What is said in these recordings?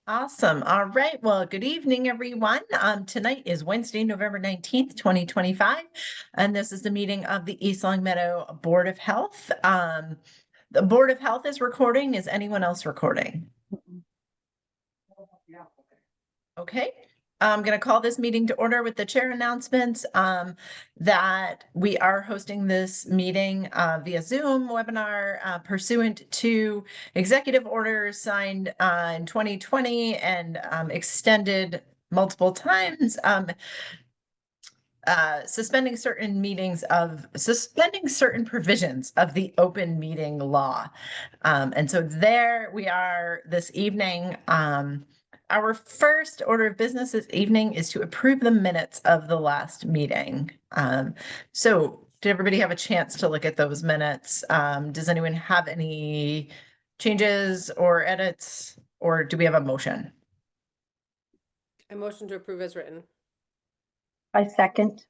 Awesome. All right. Well, good evening, everyone. Tonight is Wednesday, November 19th, 2025, and this is the meeting of the East Long Meadow Board of Health. The Board of Health is recording. Is anyone else recording? Okay. I'm going to call this meeting to order with the chair announcements that we are hosting this meeting via Zoom webinar pursuant to executive orders signed in 2020 and extended multiple times, suspending certain provisions of the open meeting law. And so there we are this evening. Our first order of business this evening is to approve the minutes of the last meeting. So did everybody have a chance to look at those minutes? Does anyone have any changes or edits, or do we have a motion? I motion to approve as written. I second.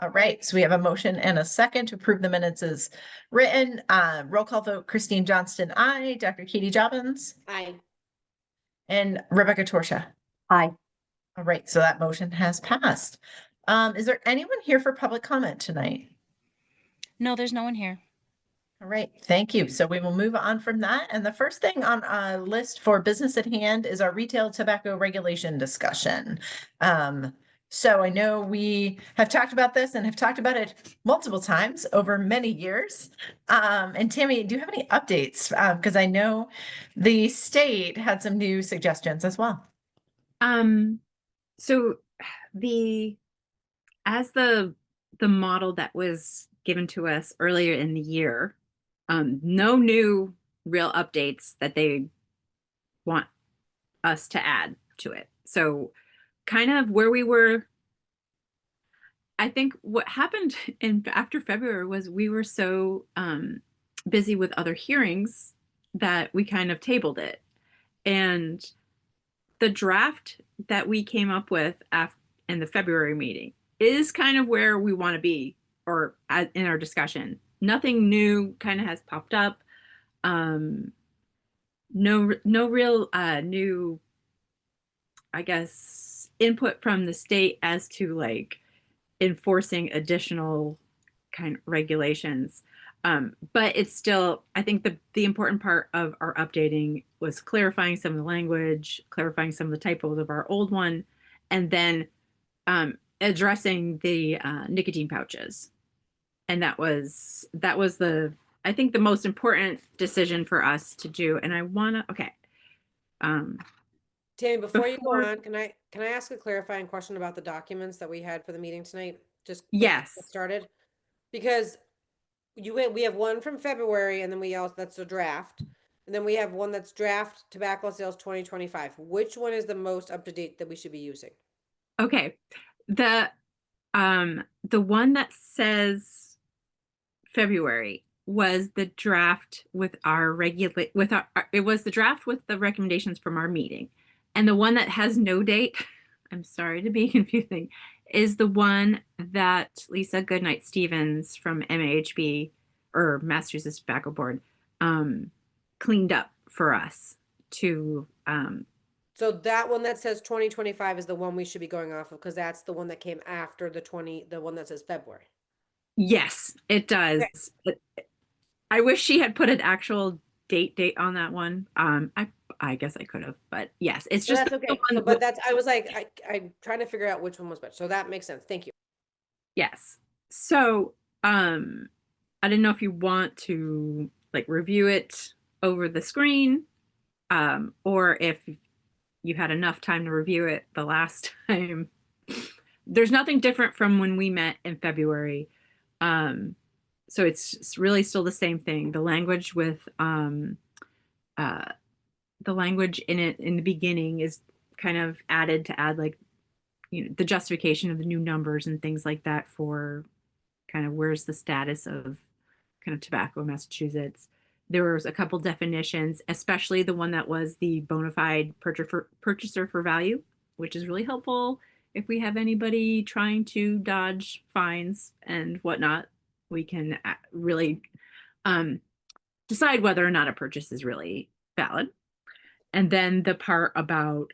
All right, so we have a motion and a second to approve the minutes as written. Roll call vote, Christine Johnston, aye. Dr. Katie Jobbins Aye. and Rebecca Torsha. Aye. All right, so that motion has passed. Is there anyone here for public comment tonight? No, there's no one here. All right, thank you. So we will move on from that. And the first thing on our list for business at hand is our retail tobacco regulation discussion. So I know we have talked about this and have talked about it multiple times over many years. And Tammy, do you have any updates? Because I know the state had some new suggestions as well. So as the model that was given to us earlier in the year, no new real updates that they want us to add to it. So kind of where we were, I think what happened after February was we were so busy with other hearings that we kind of tabled it. And the draft that we came up with in the February meeting is kind of where we want to be, or in our discussion. Nothing new kind of has popped up. No real new, I guess, input from the state as to like enforcing additional kind of regulations. But it's still, I think the important part of our updating was clarifying some of the language, clarifying some of the typos of our old one, and then addressing the nicotine pouches. And that was I think the most important decision for us to do. And I wanna, okay. Tammy, before you go on, can I ask a clarifying question about the documents that we had for the meeting tonight? Just yes, get started, because we have one from February, and then that's a draft, and then we have one that's draft tobacco sales 2025. Which one is the most up to date that we should be using? Okay, the one that says February was the draft with it was the draft with the recommendations from our meeting. And the one that has no date, I'm sorry to be confusing, is the one that Lisa Goodnight Stevens from MAHB, or Massachusetts Tobacco Board, cleaned up for us to. So that one that says 2025 is the one we should be going off of, because that's the one that came after the one that says February. Yes, it does. Okay. I wish she had put an actual date on that one. I guess I could have, but yes, it's just that's okay. So, but that's, I was like, I'm trying to figure out which one was better. So that makes sense. Thank you. Yes. So, I didn't know if you want to like review it over the screen, or if you had enough time to review it the last time. There's nothing different from when we met in February. So it's really still the same thing. The language with the language in it in the beginning is kind of added to add, like, you know, the justification of the new numbers and things like that for kind of where's the status of kind of tobacco in Massachusetts. There was a couple definitions, especially the one that was the bona fide purchaser for value, which is really helpful if we have anybody trying to dodge fines and whatnot. We can really decide whether or not a purchase is really valid. And then the part about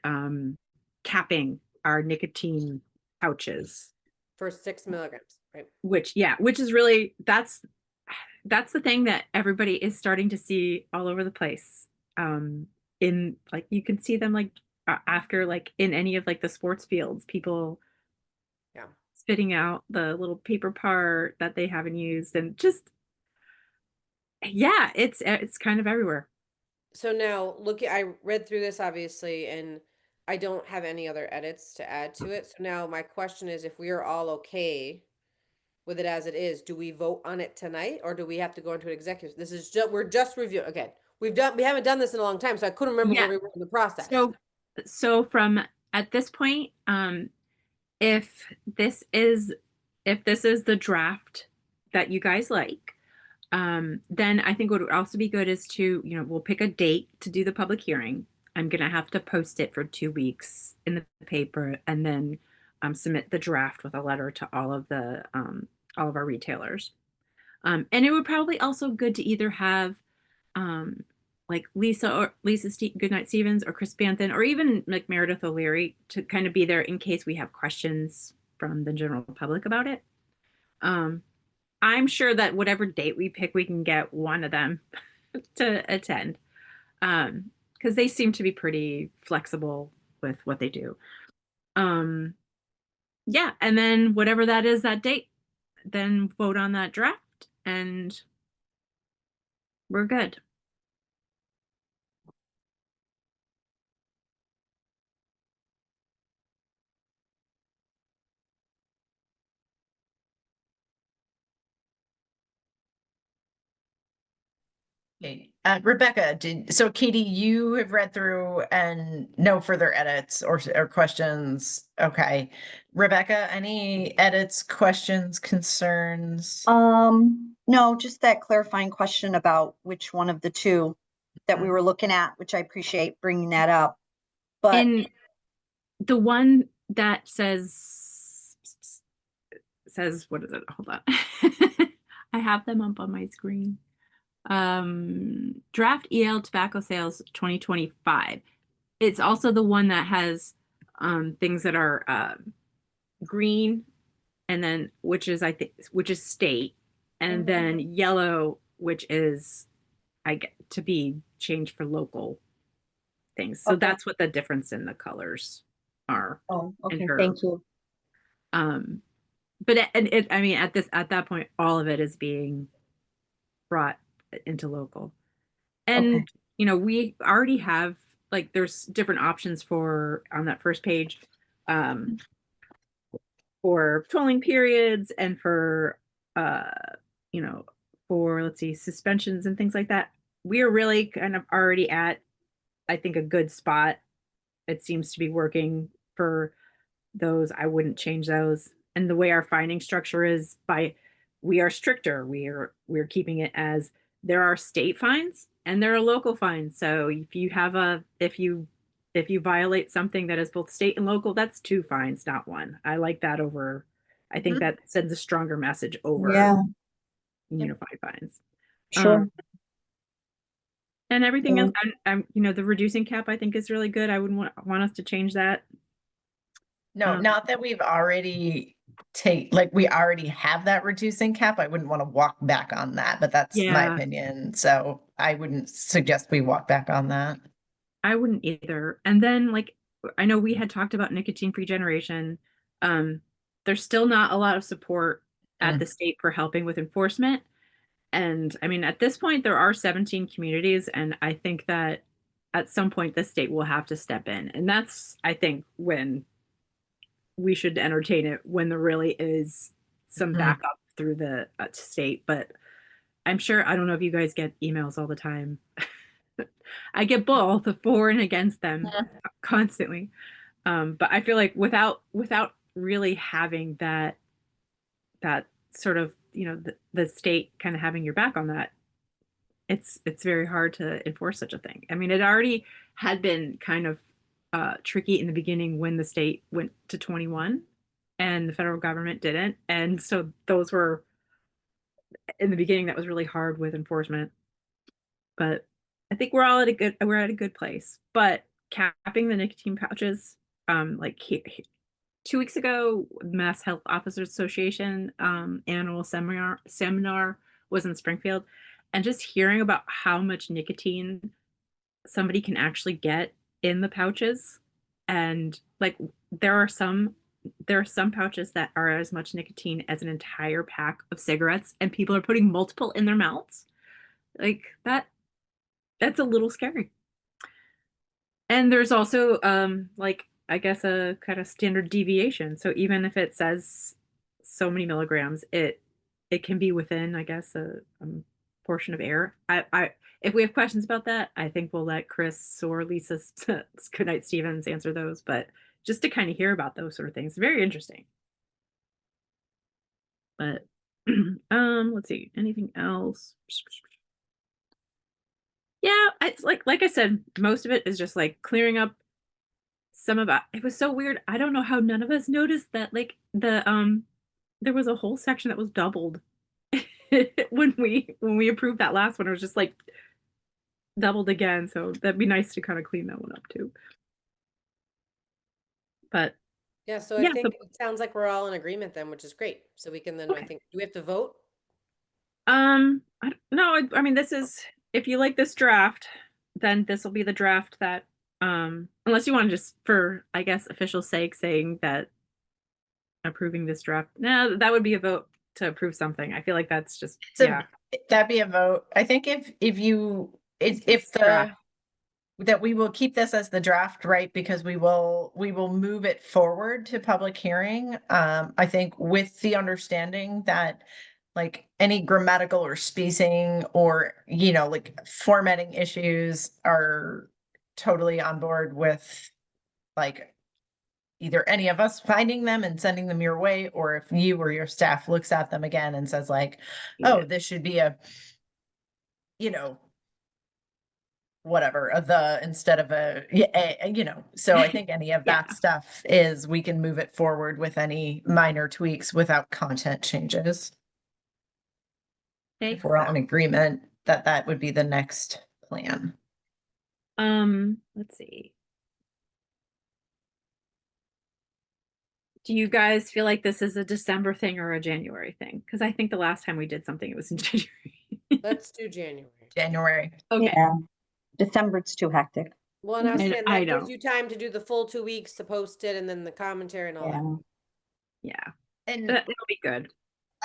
capping our nicotine pouches, For 6 milligrams, right? which which is really that's the thing that everybody is starting to see all over the place. In like you can see them like after like in any of like the sports fields, people Yeah. spitting out the little paper part that they haven't used, and just it's kind of everywhere. So now I read through this obviously, and I don't have any other edits to add to it. So now my question is, if we are all okay with it as it is, do we vote on it tonight, or do we have to go into an executive? This is just, we're just reviewing. Again, we haven't done this in a long time, so I couldn't remember Yeah. where we were in the process. So from at this point, if this is the draft that you guys like, then I think what would also be good is to, we'll pick a date to do the public hearing. I'm gonna have to post it for 2 weeks in the paper, and then submit the draft with a letter to all of our retailers. And it would probably also good to either have like Lisa Goodnight Stevens or Chris Banthan or even like Meredith O'Leary to kind of be there in case we have questions from the general public about it. I'm sure that whatever date we pick, we can get one of them to attend, because they seem to be pretty flexible with what they do. Yeah, and then whatever that is, that date, then vote on that draft, and we're good. Okay. Rebecca, so Katie, you have read through and no further edits or questions. Okay. Rebecca, any edits, questions, concerns? No, just that clarifying question about which one of the two that we were looking at, which I appreciate bringing that up. But And the one that says what is it? Hold on. I have them up on my screen. Draft EL tobacco sales 2025. It's also the one that has things that are green, and then which is state, and then yellow, which is I get to be changed for local things. So Okay. that's what the difference in the colors are. oh, in okay, her- thank you. But I mean, at that point, all of it is being brought into local. And Okay. we already have like there's different options for on that first page, for tolling periods and for for let's see, suspensions and things like that. We are really kind of already at, I think, a good spot. It seems to be working for those. I wouldn't change those. And the way our finding structure is, we are stricter. We're keeping it as there are state fines and there are local fines. So if you violate something that is both state and local, that's 2 fines, not 1. I like that over. I think Mhm. that sends a stronger message over Yeah, unified fines. sure. And everything Yeah. else, I'm the reducing cap I think is really good. I wouldn't want us to change that. No, not that we've already we already have that reducing cap. I wouldn't want to walk back on that, but that's my Yeah. opinion. So I wouldn't suggest we walk back on that. I wouldn't either. And then like I know we had talked about nicotine-free generation. There's still not a lot of support at the state for helping with enforcement. And I mean, at this point, there are 17 communities, and I think that at some point the state will have to step in. And that's, I think, when we should entertain it, when there really is some Mhm. backup through the state. But I'm sure, I don't know if you guys get emails all the time. I get both, for and against them, constantly. But I feel like without really having that sort of, the state kind of having your back on that, it's very hard to enforce such a thing. I mean, it already had been kind of tricky in the beginning when the state went to 21 and the federal government didn't. And so those were, in the beginning, that was really hard with enforcement. But I think we're at a good place, but capping the nicotine pouches, like 2 weeks ago, Mass Health Officers Association annual seminar was in Springfield, and just hearing about how much nicotine somebody can actually get in the pouches, and like there are some pouches that are as much nicotine as an entire pack of cigarettes, and people are putting multiple in their mouths. Like that's a little scary. And there's also like I guess a kind of standard deviation. So even if it says so many milligrams, it can be within, I guess, a portion of air. I if we have questions about that, I think we'll let Chris or Lisa Goodnight Stevens answer those. But just to kind of hear about those sort of things, very interesting. But let's see, anything else? Yeah, it's like I said, most of it is just like clearing up some of it was so weird. I don't know how none of us noticed that like there was a whole section that was doubled when we approved that last one. It was just like doubled again. So that'd be nice to kind of clean that one up too. But Yeah, so yeah, I think it sounds like we're all in agreement then, which is great. So we can then, I Okay. think, do we have to vote? I mean, this is, if you like this draft, then this will be the draft that, unless you want to just, for, I guess, official sake, saying that approving this draft, no, that would be a vote to approve something. I feel like that's just, So yeah. that'd be a vote. I think if It's draft. that we will keep this as the draft, right? Because we will move it forward to public hearing. I think with the understanding that like any grammatical or spacing or, like formatting issues are totally on board with like either any of us finding them and sending them your way, or if you or your staff looks at them again and says like, oh, Yeah. this should be a, whatever, a the instead of so I think any of that Yeah. stuff is, we can move it forward with any minor tweaks without content changes. Okay. If we're all in agreement that that would be the next plan. Let's see. Do you guys feel like this is a December thing or a January thing? Because I think the last time we did something, it was in January. Let's do January. January. Okay. Yeah, December, it's too hectic. Well, and I was And saying I that gives know. you time to do the full 2 weeks to post it and then the commentary and all that. Yeah, Yeah. And It'll be good.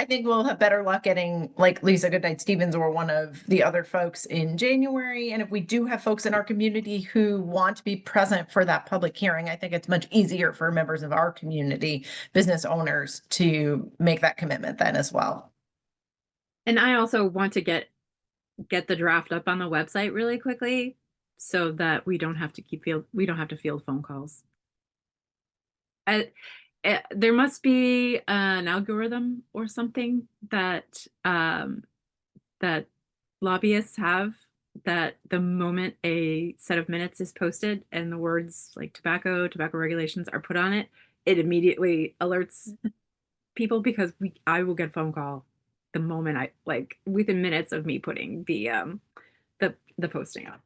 I think we'll have better luck getting like Lisa Goodnight Stevens or one of the other folks in January. And if we do have folks in our community who want to be present for that public hearing, I think it's much easier for members of our community, business owners, to make that commitment then as well. And I also want to get the draft up on the website really quickly so that we don't have to field phone calls. There must be an algorithm or something that that lobbyists have, that the moment a set of minutes is posted and the words like tobacco regulations are put on it, it immediately alerts people, because I will get a phone call the moment I, like, within minutes of me putting the posting up.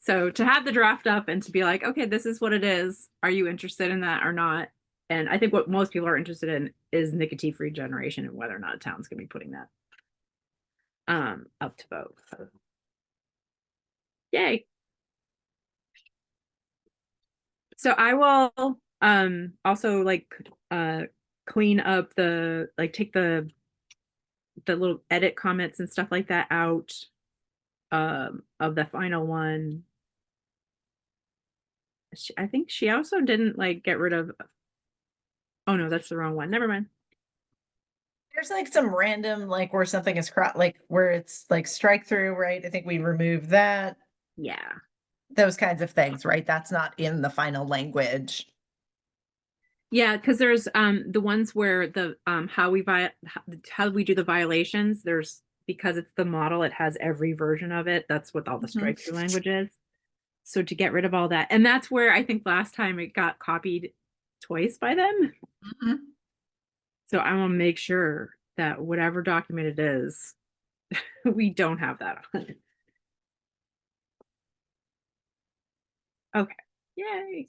So to have the draft up and to be like, okay, this is what it is. Are you interested in that or not? And I think what most people are interested in is nicotine-free generation and whether or not a town's gonna be putting that up to vote. So, yay. So I will also like clean up take the little edit comments and stuff like that out of the final one. I think she also didn't like get rid of, oh no, that's the wrong one. Never mind. There's like some random, like where something is like where it's like strike through, right? I think we removed that, Yeah. those kinds of things, right? That's not in the final language. Yeah, because there's the ones where the how we do the violations, there's, because it's the model, it has every version of it. That's what all the strike through language is. So to get rid of all that, and that's where I think last time it got copied twice by them. Mhm. So I want to make sure that whatever document it is, we don't have that on it. Yay.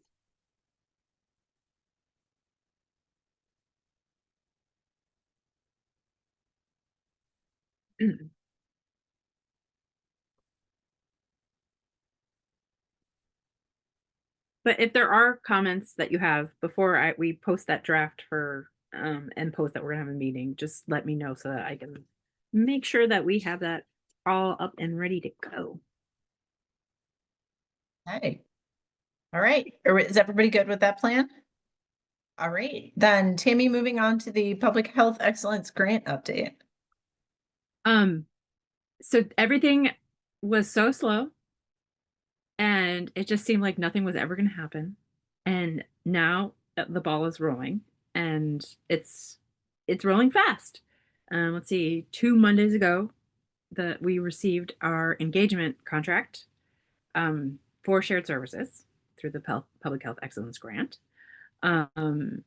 But if there are comments that you have before we post that draft for and post that we're gonna have a meeting, just let me know so that I can make sure that we have that all up and ready to go. Okay. All right. Is everybody good with that plan? All right, then Tammy, moving on to the Public Health Excellence Grant update. So everything was so slow and it just seemed like nothing was ever going to happen. And now the ball is rolling and it's rolling fast. Let's see, 2 Mondays ago that we received our engagement contract for shared services through the Public Health Excellence Grant. And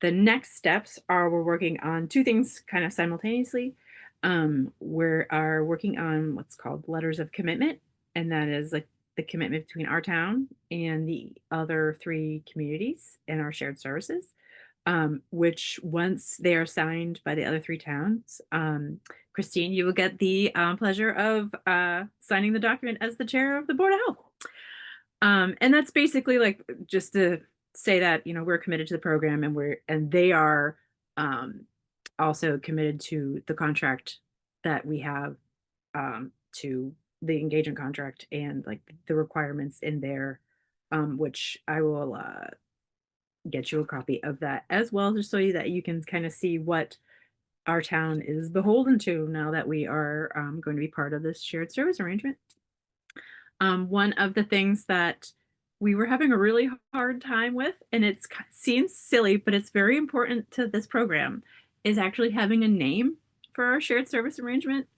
the next steps are we're working on 2 things kind of simultaneously. We are working on what's called letters of commitment, and that is like the commitment between our town and the other 3 communities in our shared services, which once they are signed by the other 3 towns, Christine, you will get the pleasure of signing the document as the chair of the Board of Health. And that's basically like just to say that, you know, we're committed to the program and they are also committed to the contract that we have, to the engagement contract and like the requirements in there, which I will get you a copy of that as well, just so that you can kind of see what our town is beholden to now that we are going to be part of this shared service arrangement. One of the things that we were having a really hard time with, and it seems silly, but it's very important to this program, is actually having a name for our shared service arrangement.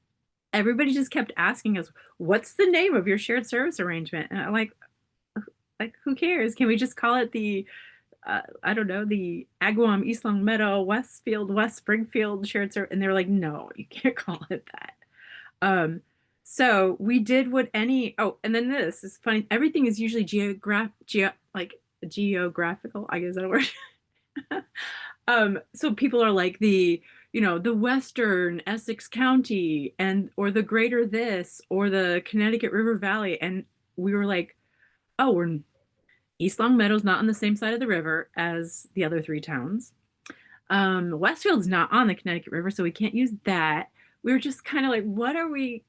Everybody just kept asking us, what's the name of your shared service arrangement? And I'm like, who cares? Can we just call it the, I don't know, the Agawam, East Long Meadow, Westfield, West Springfield shared service? And they were like, no, you can't call it that. So we did what any, oh, and then this is funny. Everything is usually geographical, I guess that word. So people are like the, you know, the Western Essex County or the greater this, or the Connecticut River Valley. And we were like, oh, East Long Meadow's not on the same side of the river as the other 3 towns. Westfield's not on the Connecticut River, so we can't use that. We were just kind of like, what are we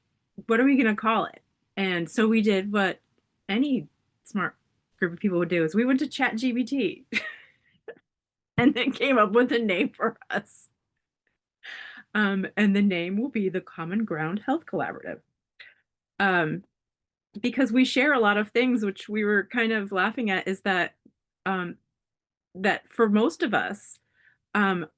going to call it? And so we did what any smart group of people would do, is we went to ChatGPT and then came up with a name for us. And the name will be the Common Ground Health Collaborative. Because we share a lot of things, which we were kind of laughing at, is that that for most of us,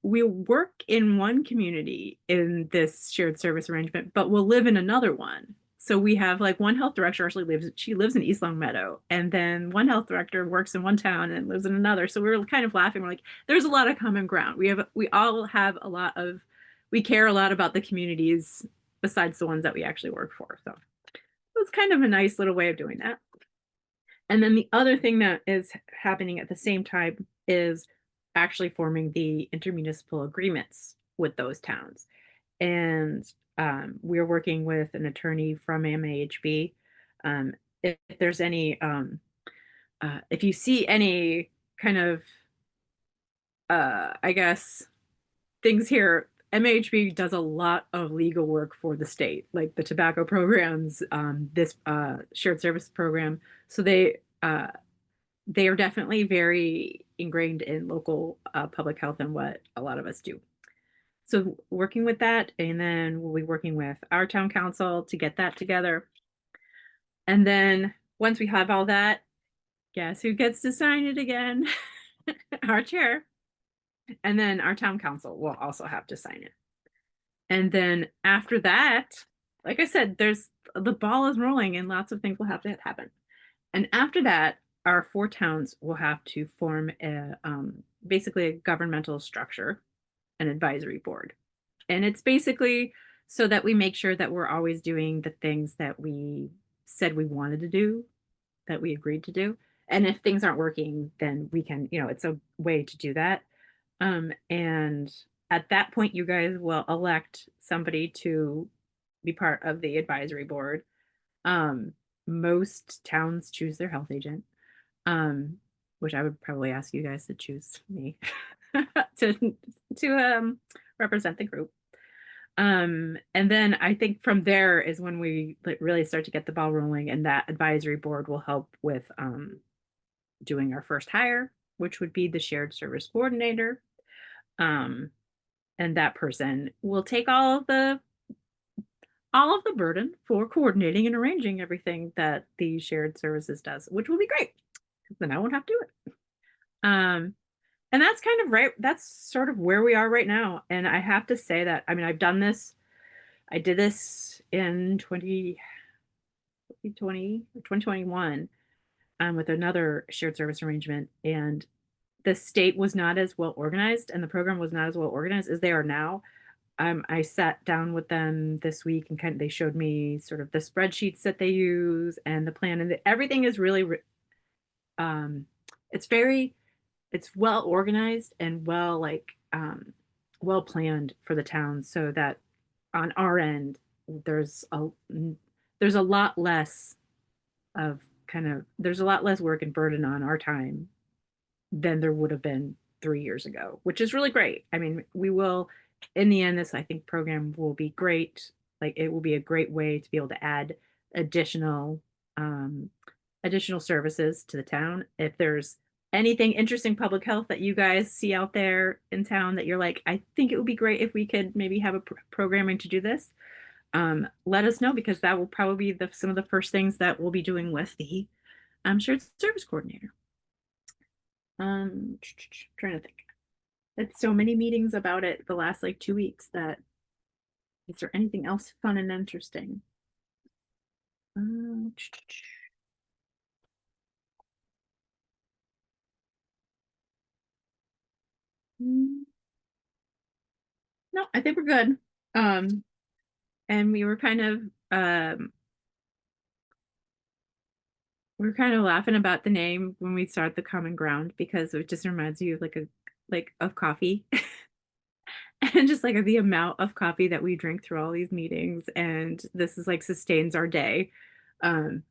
we work in one community in this shared service arrangement, but we'll live in another one. So we have like one health director she lives in East Long Meadow, and then one health director works in one town and lives in another. So we were kind of laughing. We're like, there's a lot of common ground. We all have we care a lot about the communities besides the ones that we actually work for. So it was kind of a nice little way of doing that. And then the other thing that is happening at the same time is actually forming the intermunicipal agreements with those towns. And we're working with an attorney from MAHB. If there's any, if you see any kind of, I guess, things here, MAHB does a lot of legal work for the state, like the tobacco programs, this shared service program. So they are definitely very ingrained in local public health and what a lot of us do. So working with that, and then we'll be working with our town council to get that together. And then once we have all that, guess who gets to sign it again? Our chair. And then our town council will also have to sign it. And then after that, like I said, the ball is rolling and lots of things will have to happen. And after that, our 4 towns will have to form basically a governmental structure, an advisory board. And it's basically so that we make sure that we're always doing the things that we said we wanted to do, that we agreed to do. And if things aren't working, then we can, it's a way to do that. And at that point, you guys will elect somebody to be part of the advisory board. Most towns choose their health agent, which I would probably ask you guys to choose me to represent the group. And then I think from there is when we really start to get the ball rolling, and that advisory board will help with doing our first hire, which would be the shared service coordinator. And that person will take all of the burden for coordinating and arranging everything that the shared services does, which will be great because then I won't have to do it. And that's kind of right. That's sort of where we are right now. And I have to say that, I mean, I've done this. I did this in 2021 with another shared service arrangement. And the state was not as well organized and the program was not as well organized as they are now. I sat down with them this week and they showed me sort of the spreadsheets that they use and the plan, and everything is really, it's well organized and well planned for the town, so that on our end, there's a lot less there's a lot less work and burden on our time than there would have been 3 years ago, which is really great. I mean, we will, in the end, this, I think, program will be great. Like, it will be a great way to be able to add additional services to the town. If there's anything interesting public health that you guys see out there in town that you're like, I think it would be great if we could maybe have a programming to do this, let us know, because that will probably be some of the first things that we'll be doing with the shared service coordinator. Trying to think. It's so many meetings about it the last 2 weeks that, is there anything else fun and interesting? No, I think we're good. And we were kind of laughing about the name when we start the common ground, because it just reminds you of of coffee. And just the amount of coffee that we drink through all these meetings, and this is sustains our day. There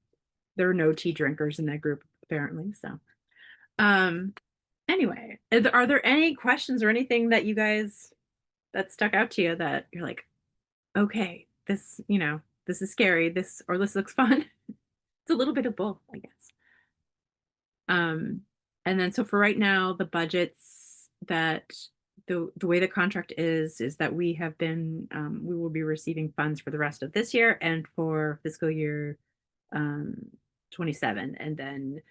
are no tea drinkers in that group apparently, so anyway, are there any questions or anything that you guys that stuck out to you that you're like, okay, this this is scary, this looks fun? It's a little bit of both, I guess. And then, so for right now, the budgets that the way the contract is that we have been, we will be receiving funds for the rest of this year and for fiscal year 27, and then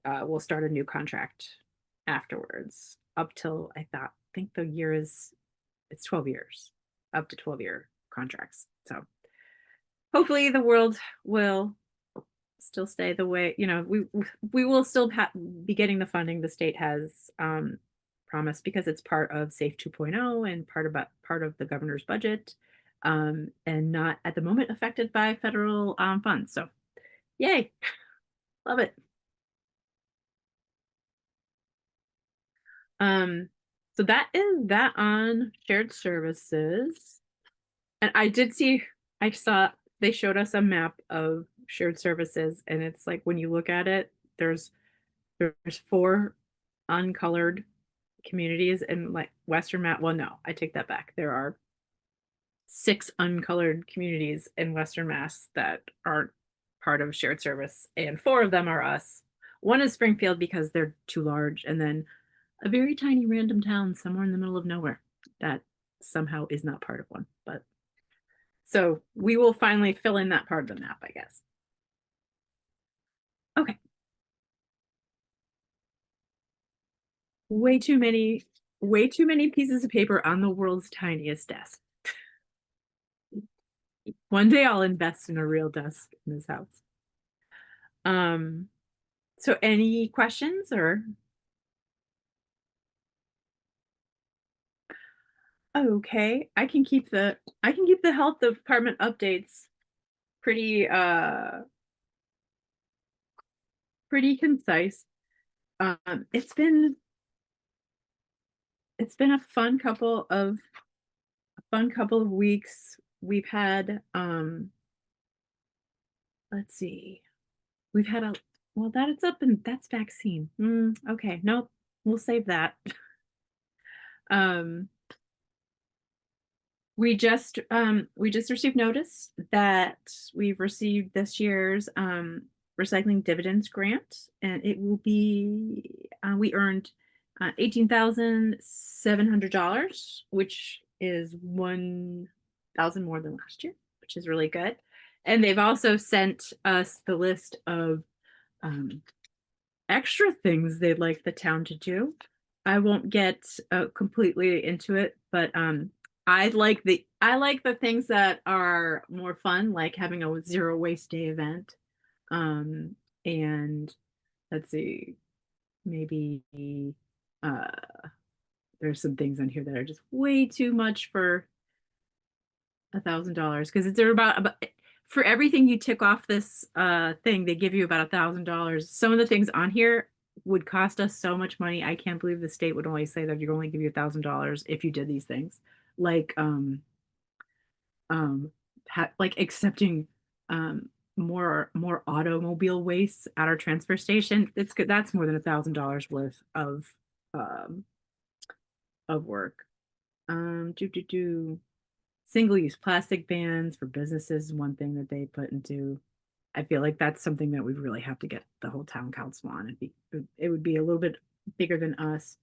we'll start a new contract afterwards up till I think the year it's 12 years, up to 12-year contracts. So hopefully the world will still stay the way, we will still be getting the funding the state has promised, because it's part of SAFE 2.0 and part of the governor's budget, and not at the moment affected by federal funds. So yay, love it. So that is that on shared services. And I saw they showed us a map of shared services, and it's when you look at it, there's 4 uncolored communities in Western Mass. Well, no, I take that back. There are 6 uncolored communities in Western Mass that aren't part of shared service, and 4 of them are us. One is Springfield because they're too large, and then a very tiny random town somewhere in the middle of nowhere that somehow is not part of one. But so we will finally fill in that part of the map, I guess. Okay. Way too many pieces of paper on the world's tiniest desk. One day I'll invest in a real desk in this house. So any questions or? Okay, I can keep the health department updates pretty pretty concise. It's been a fun couple of weeks. We've had let's see. We've had a well that it's up and that's vaccine. Okay, nope. We'll save that. um we just received notice that we've received this year's recycling dividends grant, and it will be we earned $18,700, which is 1,000 more than last year, which is really good. And they've also sent us the list of extra things they'd like the town to do. I won't get completely into it, but I like the things that are more fun, like having a zero waste day event. And let's see, maybe there's some things on here that are just way too much for $1,000, because they're about for everything you tick off this thing, they give you about $1,000. Some of the things on here would cost us so much money. I can't believe the state would only say that you're only give you $1,000 if you did these things, like like accepting more automobile waste at our transfer station. It's good. That's more than $1,000 worth of work. Single-use plastic bans for businesses is one thing that they put into. I feel like that's something that we really have to get the whole town council on. It would be a little bit bigger than us.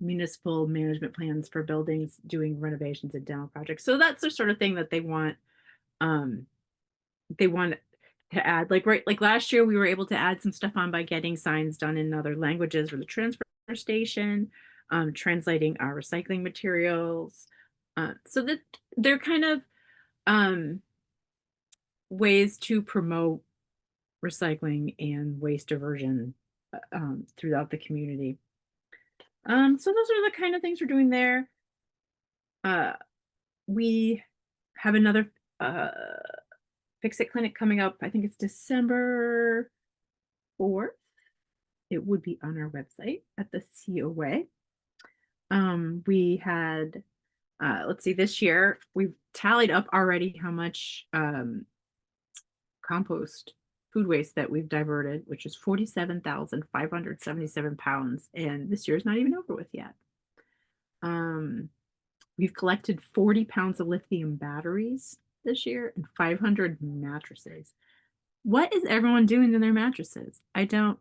Municipal management plans for buildings, doing renovations and demo projects. So that's the sort of thing that they want to add. Like last year, we were able to add some stuff on by getting signs done in other languages for the transfer station, translating our recycling materials. So that they're kind of ways to promote recycling and waste diversion throughout the community. So those are the kind of things we're doing there. We have another Fix-It clinic coming up. I think it's December 4th. It would be on our website at the COA. We had let's see, this year we've tallied up already how much compost food waste that we've diverted, which is 47,577 pounds, and this year's not even over with yet. We've collected 40 pounds of lithium batteries this year and 500 mattresses. What is everyone doing to their mattresses? I don't.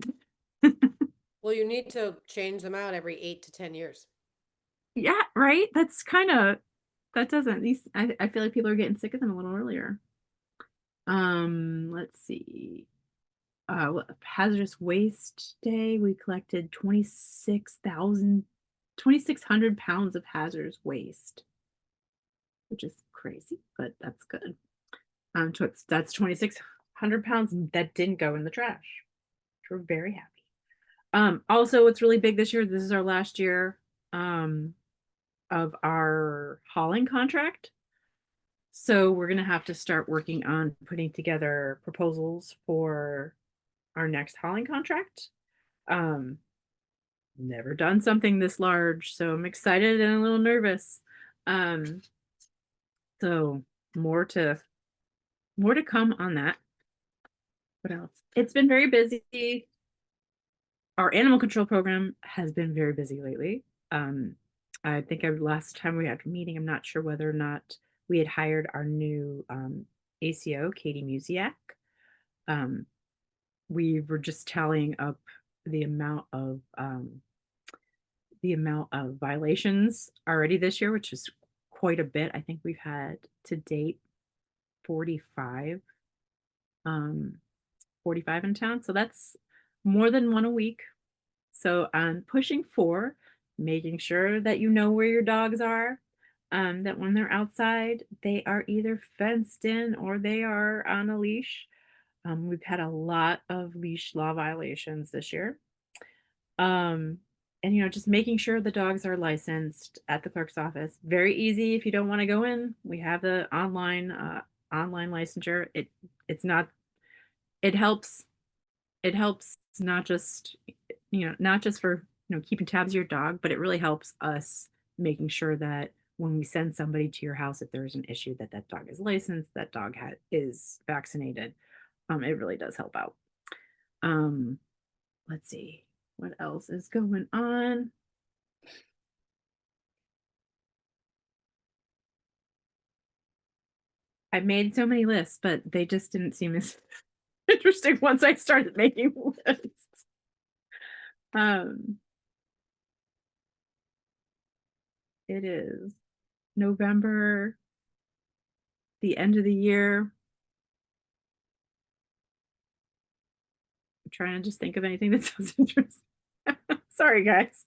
Well, you need to change them out every 8 to 10 years. Yeah, right. That's kind of that doesn't these. I feel like people are getting sick of them a little earlier. Let's see. Hazardous Waste Day, we collected 2,600 pounds of hazardous waste, which is crazy, but that's good. That's 2,600 pounds that didn't go in the trash. We're very happy. Also, what's really big this year, this is our last year of our hauling contract. So we're going to have to start working on putting together proposals for our next hauling contract. Never done something this large, so I'm excited and a little nervous. So more to come on that. What else? It's been very busy. Our animal control program has been very busy lately. I think last time we had a meeting, I'm not sure whether or not we had hired our new ACO, Katie Musiak. We were just tallying up the amount of violations already this year, which is quite a bit. I think we've had to date 45 in town. So that's more than one a week. So I'm pushing for making sure that you know where your dogs are, that when they're outside, they are either fenced in or they are on a leash. We've had a lot of leash law violations this year. And, just making sure the dogs are licensed at the clerk's office. Very easy. If you don't want to go in, we have the online licensure. It helps not just, not just for, keeping tabs of your dog, but it really helps us making sure that when we send somebody to your house, if there's an issue, that that dog is licensed, that dog is vaccinated. It really does help out. Let's see what else is going on. I made so many lists, but they just didn't seem as interesting once I started making lists. It is November, the end of the year. I'm trying to just think of anything that sounds interesting. Sorry, guys.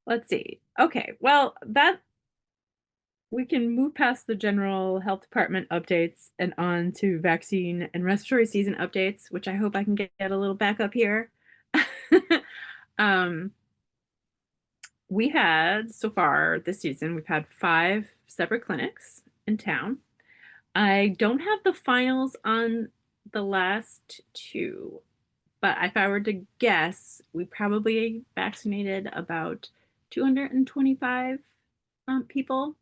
Let's see. Okay, well, that we can move past the general health department updates and on to vaccine and respiratory season updates, which I hope I can get a little back up here. We had so far this season, we've had 5 separate clinics in town. I don't have the finals on the last 2, but if I were to guess, we probably vaccinated about 225 people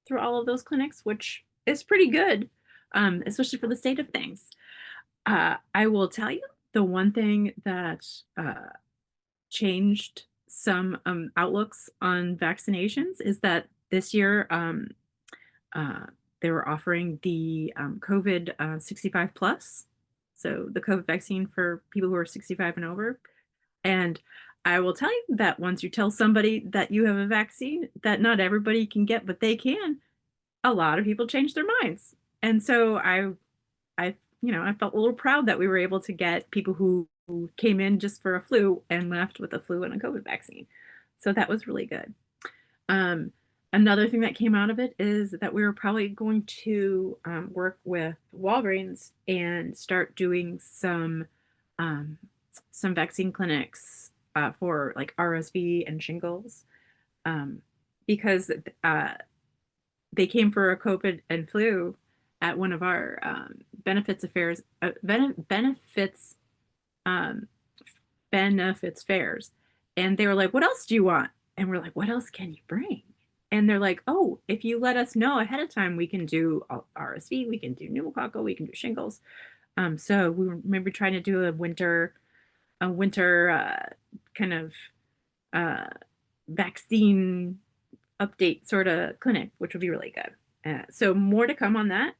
through all of those clinics, which is pretty good, especially for the state of things. I will tell you the one thing that changed some outlooks on vaccinations is that this year they were offering the COVID 65 plus, so the COVID vaccine for people who are 65 and over. And I will tell you that once you tell somebody that you have a vaccine that not everybody can get, but they can, a lot of people change their minds. And so I felt a little proud that we were able to get people who came in just for a flu and left with a flu and a COVID vaccine. So that was really good. Another thing that came out of it is that we were probably going to work with Walgreens and start doing some vaccine clinics for like RSV and shingles, because they came for a COVID and flu at one of our benefits fairs, and they were like, "What else do you want?" And we're like, "What else can you bring?" And they're like, "Oh, if you let us know ahead of time, we can do RSV, we can do pneumococcal, we can do shingles." So we were maybe trying to do a winter kind of vaccine update sort of clinic, which would be really good. So more to come on that.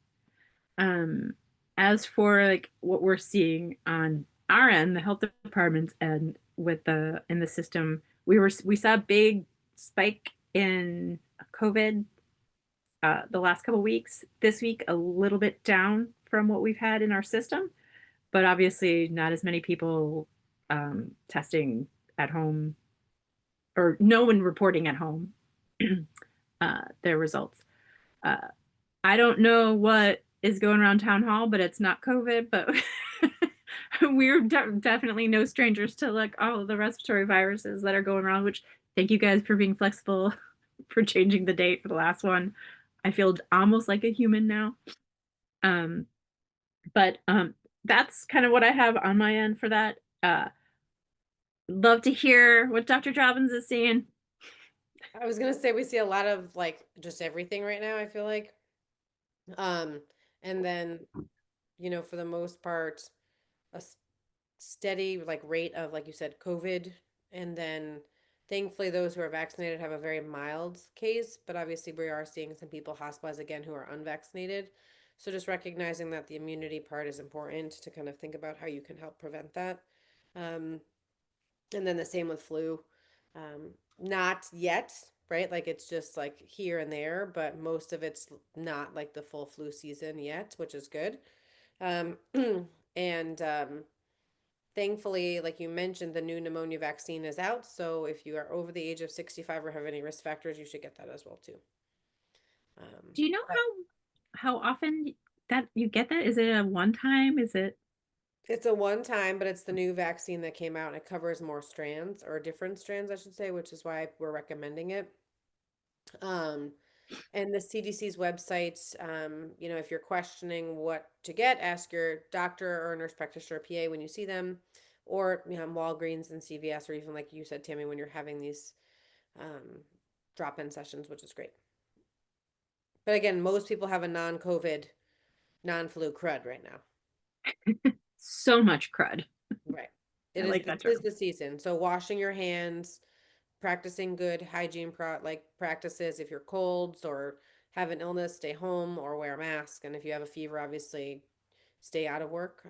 As for like what we're seeing on our end, the health department and in the system, we saw a big spike in COVID the last couple weeks. This week, a little bit down from what we've had in our system, but obviously not as many people testing at home, or no one reporting at home their results. I don't know what is going around town hall, but it's not COVID, but we're definitely no strangers to like all of the respiratory viruses that are going around, which thank you guys for being flexible for changing the date for the last one. I feel almost like a human now. But that's kind of what I have on my end for that. Love to hear what Dr. Drobbins is seeing. I was gonna say we see a lot of like just everything right now, I feel like. And then, for the most part, a steady like rate of, like you said, COVID. And then thankfully those who are vaccinated have a very mild case, but obviously we are seeing some people hospitalized again who are unvaccinated. So just recognizing that the immunity part is important to kind of think about how you can help prevent that. And then the same with flu. Not yet, right? Like it's just like here and there, but most of it's not like the full flu season yet, which is good. And thankfully, like you mentioned, the new pneumonia vaccine is out. So if you are over the age of 65 or have any risk factors, you should get that as well too. Do you know how often that you get that? Is it a one time? Is it? It's a one time, but it's the new vaccine that came out and it covers more strands, or different strands, I should say, which is why we're recommending it. And the CDC's website, you know, if you're questioning what to get, ask your doctor or nurse practitioner or PA when you see them, or you know, Walgreens and CVS, or even like you said, Tammy, when you're having these drop-in sessions, which is great. But again, most people have a non-COVID, non-flu crud right now. So much crud. Right. I like that It is term. the season. So washing your hands, practicing good hygiene practices. If you're colds or have an illness, stay home or wear a mask. And if you have a fever, obviously stay out of work,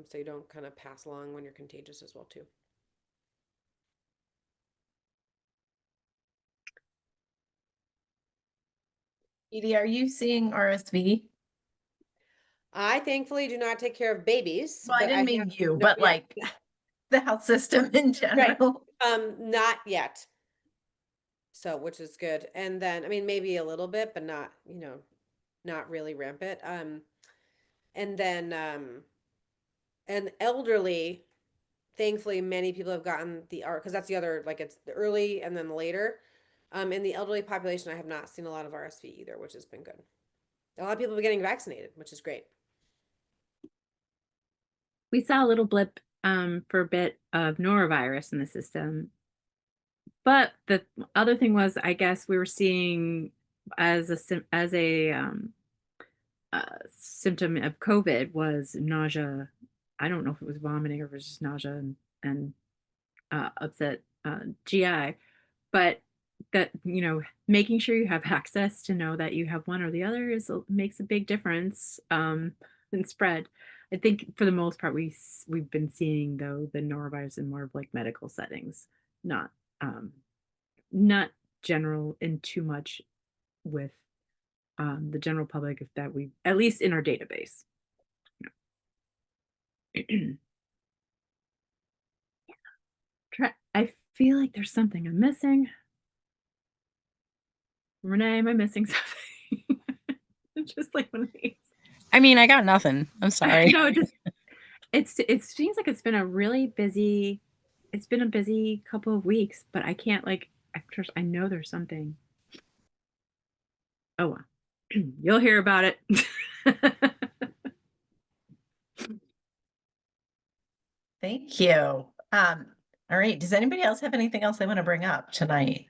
so you don't kind of pass along when you're contagious as well too. Edie, are you seeing RSV? I thankfully do not take care of babies, Well, I but didn't I mean have you, no, but yeah, like the health system in right. general. Not yet. So, which is good. And then, I mean, maybe a little bit, but not, you know, not really rampant. And then, and elderly, thankfully, many people have gotten the R because that's the other, like it's the early and then the later. In the elderly population, I have not seen a lot of RSV either, which has been good. A lot of people are getting vaccinated, which is great. We saw a little blip for a bit of norovirus in the system. But the other thing was, I guess we were seeing as a symptom of COVID was nausea. I don't know if it was vomiting or if it was just nausea and upset GI, but that, you know, making sure you have access to know that you have one or the other makes a big difference in spread. I think for the most part we've been seeing though the norovirus in more of like medical settings, not um, not general in too much with the general public, if that we at least in our database. I feel like there's something I'm missing. Renee, am I missing something? Just like one of these. I mean, I got nothing. I'm sorry. No, it seems like it's been a busy couple of weeks, but I can't like I know there's something. Oh well. You'll hear about it. Thank you. All right. Does anybody else have anything else they want to bring up tonight?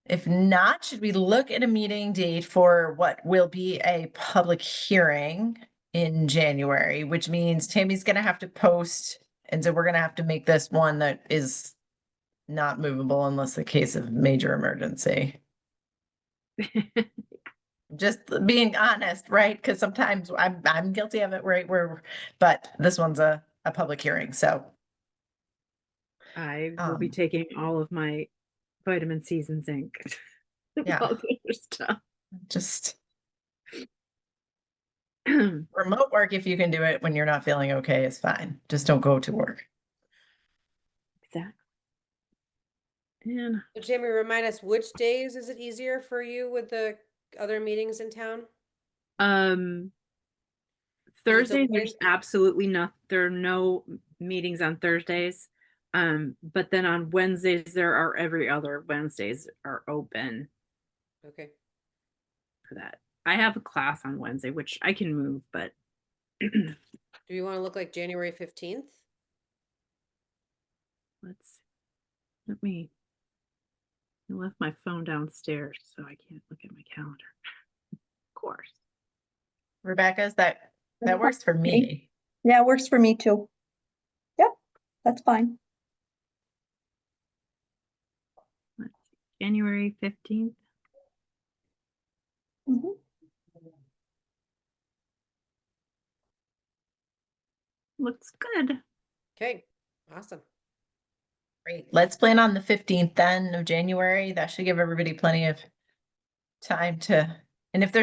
If not, should we look at a meeting date for what will be a public hearing in January, which means Tammy's gonna have to post, and so we're gonna have to make this one that is not movable unless the case of major emergency. Just being honest, right? Because sometimes I'm guilty of it, right? But this one's a public hearing, so I will be um, taking all of my vitamin C's and zinc. Yeah. All the other stuff. just remote work if you can do it when you're not feeling okay is fine. Just don't go to work. Exactly. And So Jamie, remind us, which days is it easier for you with the other meetings in town? Thursdays, there's Wednesday? absolutely there are no meetings on Thursdays. But then on Wednesdays, there are every other Wednesdays are open Okay. for that. I have a class on Wednesday, which I can move, but Do you want to look like January 15th? let me. I left my phone downstairs, so I can't look at my calendar. Of course. Rebecca, that works for me. Yeah, it works for me too. Yep, that's fine. January 15th. Mhm. Looks good. Okay, awesome. Great. Let's plan on the 15th then of January. That should give everybody plenty of time to, and if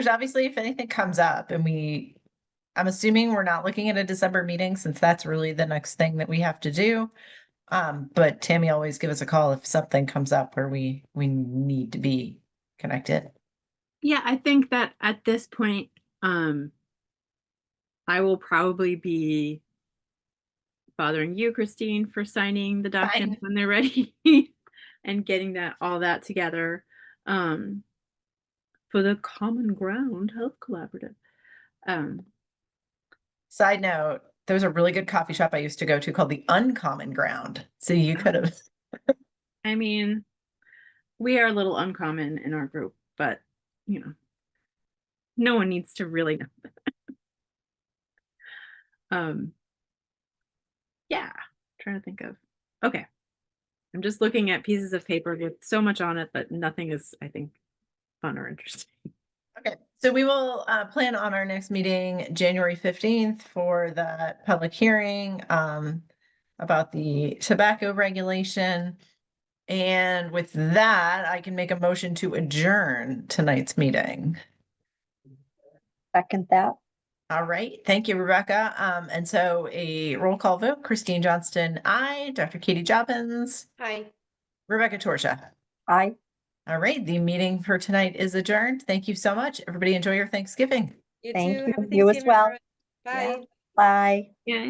anything comes up and I'm assuming we're not looking at a December meeting since that's really the next thing that we have to do. But Tammy, always give us a call if something comes up where we need to be connected. Yeah, I think that at this point, I will probably be bothering you, Christine, for signing the documents when they're ready. and getting all that together for the Common Ground Health Collaborative. Side note, there was a really good coffee shop I used to go to called the Uncommon Ground. So you could have. I mean, we are a little uncommon in our group, but you know, no one needs to really know. Yeah, trying to think of. Okay. I'm just looking at pieces of paper with so much on it, but nothing is, I think, fun or interesting. Okay, so we will plan on our next meeting, January 15th, for the public hearing about the tobacco regulation. And with that, I can make a motion to adjourn tonight's meeting. Second that. All right, thank you, Rebecca. And so a roll call vote, Christine Johnston, aye, Dr. Katie Jobbins, Hi. Rebecca Torsha. Aye. All right, the meeting for tonight is adjourned. Thank you so much. Everybody enjoy your Thanksgiving. You Thank too. you. Happy You as Thanksgiving, well. everyone. Bye. Bye. Yeah.